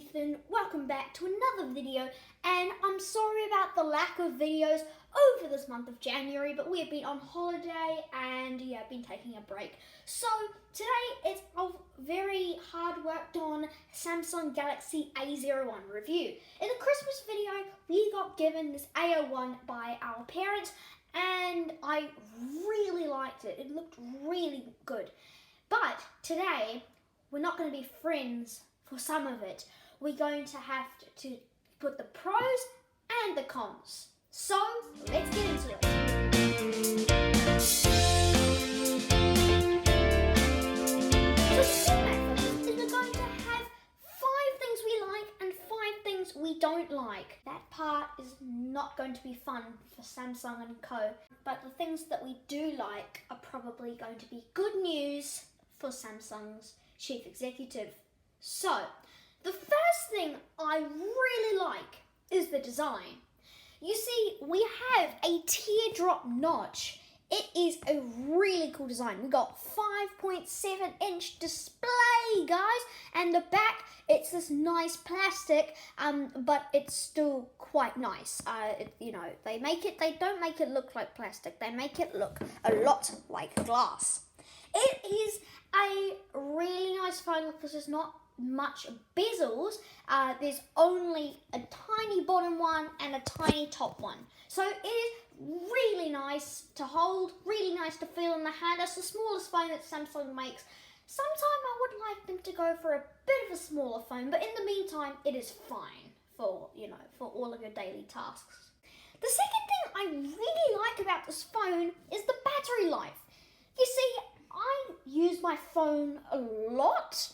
KingEthan, welcome back to another video, and I'm sorry about the lack of videos over this month of January, but we have been on holiday and been taking a break. So today it's a very hard worked on Samsung Galaxy A01 review. In the Christmas video, we got given this A01 by our parents and I really liked it. It looked really good. But today, we're not going to be friends for some of it. We're going to have to put the pros and the cons. So, let's get into it. So the format for this is we're going to have 5 things we like and 5 things we don't like. That part is not going to be fun for Samsung and Co. But the things that we do like are probably going to be good news for Samsung's chief executive. So, the first thing I really like is the design. You see, we have a teardrop notch. It is a really cool design. We got 5.7-inch display, guys, and the back, it's this nice plastic, but it's still quite nice. They don't make it look like plastic. They make it look a lot like glass. It is a really nice phone because there's not much bezels. There's only a tiny bottom one and a tiny top one. So it is really nice to hold, really nice to feel in the hand. It's the smallest phone that Samsung makes. Sometime I would like them to go for a bit of a smaller phone, but in the meantime, it is fine for all of your daily tasks. The second thing I really like about this phone is the battery life. You see, I use my phone a lot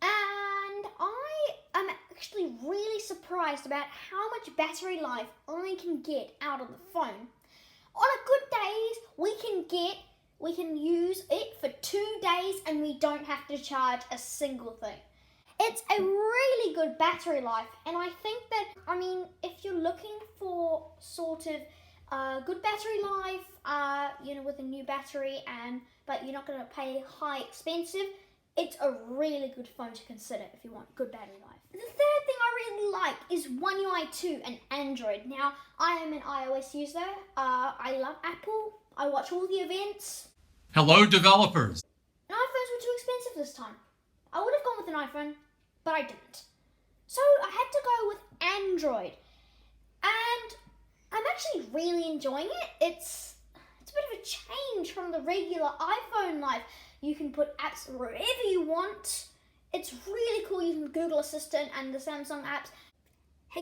and I am actually really surprised about how much battery life I can get out of the phone. On a good days, we can use it for 2 days and we don't have to charge a single thing. It's a really good battery life, and I think that, if you're looking for sort of good battery life, with a new battery, but you're not going to pay high expensive, it's a really good phone to consider if you want good battery life. The third thing I really like is One UI 2 and Android. Now, I am an iOS user. I love Apple. I watch all the events. Hello, developers. And iPhones were too expensive this time. I would have gone with an iPhone, but I didn't. So I had to go with Android. And I'm actually really enjoying it. It's a bit of a change from the regular iPhone life. You can put apps wherever you want. It's really cool using the Google Assistant and the Samsung apps. Hey,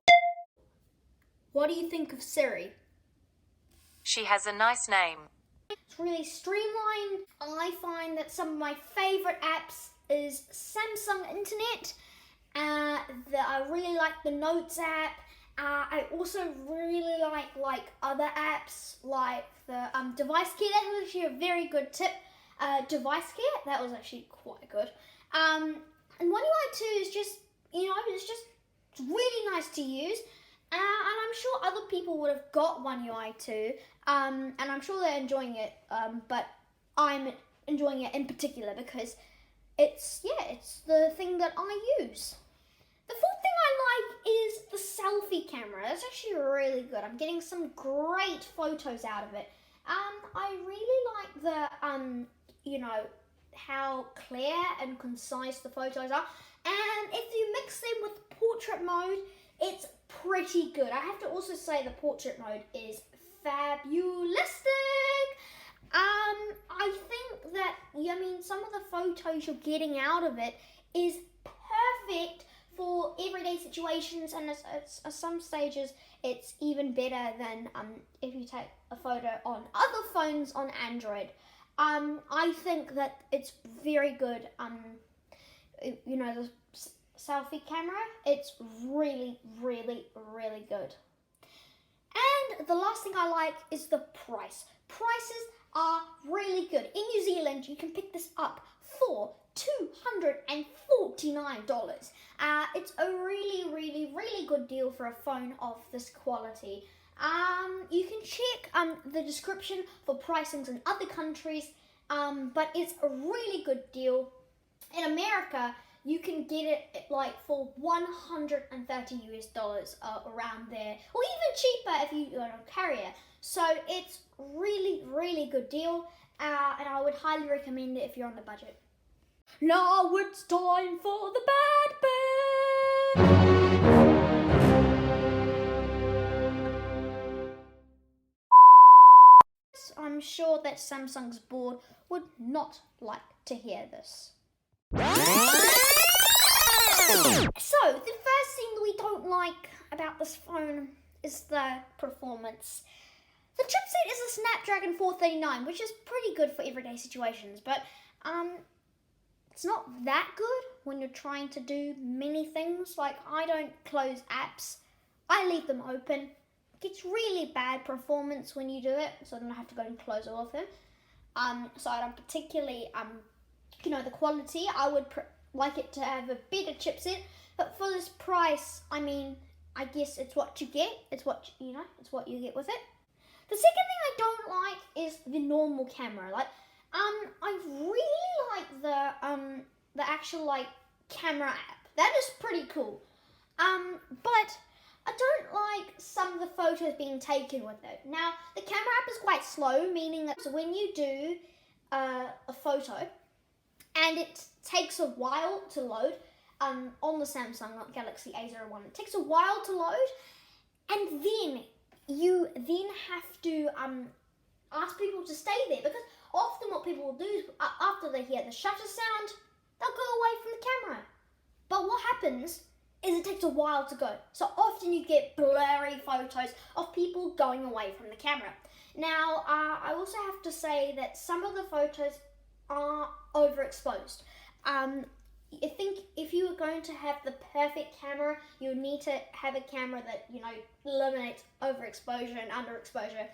what do you think of Siri? She has a nice name. It's really streamlined. I find that some of my favorite apps is Samsung Internet. I really like the Notes app. I also really like other apps like the Device Care. That was actually a very good tip. Device Care, that was actually quite good. And One UI 2 is just, it's really nice to use. And I'm sure other people would have got One UI 2, and I'm sure they're enjoying it, but I'm enjoying it in particular because it's the thing that I use. The fourth thing I like is the selfie camera. That's actually really good. I'm getting some great photos out of it. I really like the, how clear and concise the photos are. And if you mix them with portrait mode, it's pretty good. I have to also say the portrait mode is fabulistic. I think that, some of the photos you're getting out of it is perfect for everyday situations, and at some stages it's even better than if you take a photo on other phones on Android. I think that it's very good. The selfie camera, it's really, really, really good. And the last thing I like is the price. Prices are really good. In New Zealand, you can pick this up for $249. It's a really, really, really good deal for a phone of this quality. You can check the description for pricings in other countries, but it's a really good deal. In America, you can get it like for $130 around there, or even cheaper if you are a carrier. So it's really good deal, and I would highly recommend it if you're on the budget. Now it's time for the bad bit. I'm sure that Samsung's board would not like to hear this. So, the first thing that we don't like about this phone is the performance. The chipset is a Snapdragon 439, which is pretty good for everyday situations, but it's not that good when you're trying to do many things. Like, I don't close apps, I leave them open. It's really bad performance when you do it, so I don't have to go and close all of them. So I don't particularly, the quality. I would like it to have a better chipset, but for this price, I mean, I guess it's what you get. It's what you get with it. The second thing I don't like is the normal camera. Like, I really like the actual camera app. That is pretty cool. But I don't like some of the photos being taken with it. Now, the camera app is quite slow, meaning that when you do a photo and it takes a while to load, on the Samsung Galaxy A01, it takes a while to load, and then you have to ask people to stay there, because often what people will do is after they hear the shutter sound, they'll go away from the camera. But what happens is it takes a while to go. So often you get blurry photos of people going away from the camera. Now, I also have to say that some of the photos are overexposed. I think if you were going to have the perfect camera, you need to have a camera that, eliminates overexposure and underexposure.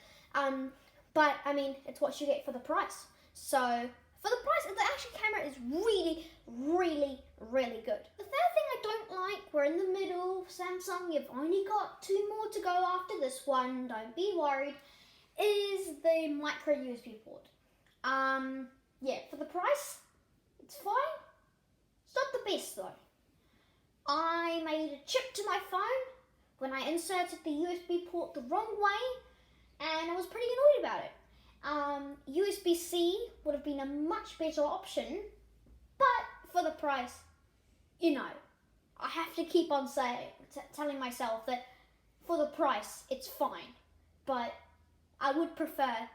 But, I mean, it's what you get for the price. So, for the price, the actual camera is really good. The third thing I don't like, we're in the middle, Samsung, you've only got 2 more to go after this one, don't be worried, is the micro USB port. Yeah, for the price, it's fine. It's not the best though. I made a chip to my phone when I inserted the USB port the wrong way, and I was pretty annoyed about it. USB-C would have been a much better option, but for the price, I have to keep on telling myself that for the price, it's fine, but I would prefer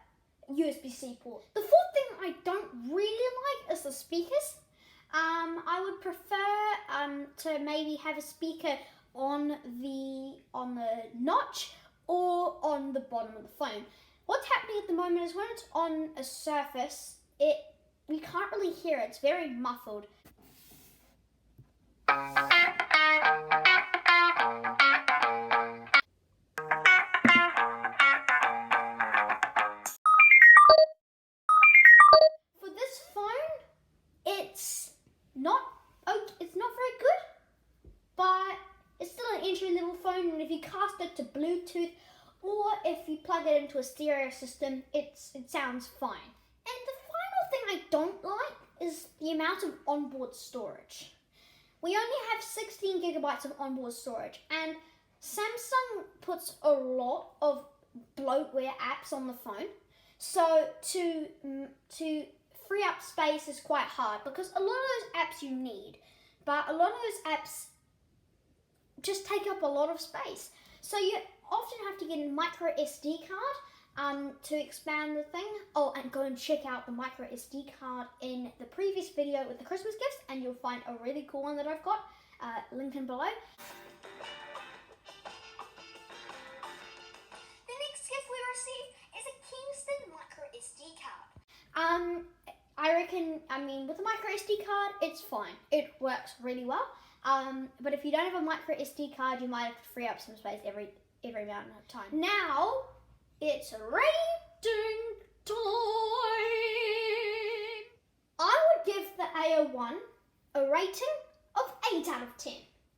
USB-C port. The fourth thing I don't really like is the speakers. I would prefer to maybe have a speaker on the notch or on the bottom of the phone. What's happening at the moment is when it's on a surface, you can't really hear it. It's very muffled. For this phone, it's not very good, but it's still an entry-level phone, and if you cast it to Bluetooth or if you plug it into a stereo system, it sounds fine. And the final thing I don't like is the amount of onboard storage. We only have 16 gigabytes of onboard storage, and Samsung puts a lot of bloatware apps on the phone, so to free up space is quite hard, because a lot of those apps you need, but a lot of those apps just take up a lot of space. So you often have to get a micro SD card to expand the thing. Oh, and go and check out the micro SD card in the previous video with the Christmas gifts, and you'll find a really cool one that I've got, link in below. The next gift we received is a KingEthan micro SD card. I reckon, with the micro SD card, it's fine. It works really well. But if you don't have a micro SD card, you might have to free up some space every amount of time. Now, it's rating time! I would give the A01 a rating of 8 out of 10.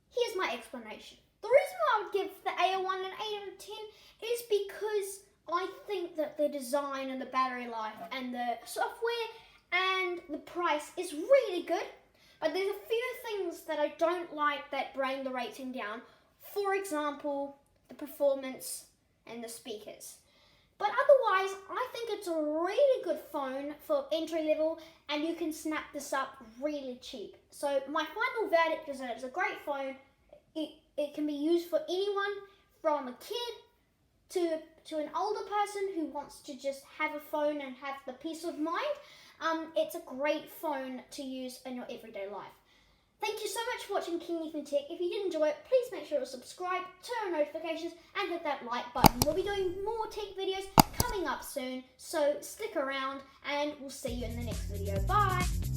Here's my explanation. The reason why I would give the A01 an 8 out of 10 is because I think that the design and the battery life and the software and the price is really good. But there's a few things that I don't like that bring the rating down. For example, the performance and the speakers. But otherwise, I think it's a really good phone for entry level, and you can snap this up really cheap. So my final verdict is that it's a great phone. It can be used for anyone, from a kid to an older person who wants to just have a phone and have the peace of mind. It's a great phone to use in your everyday life. Thank you so much for watching KingEthan Tech. If you did enjoy it, please make sure to subscribe, turn on notifications, and hit that like button. We'll be doing more tech videos coming up soon, so stick around, and we'll see you in the next video. Bye!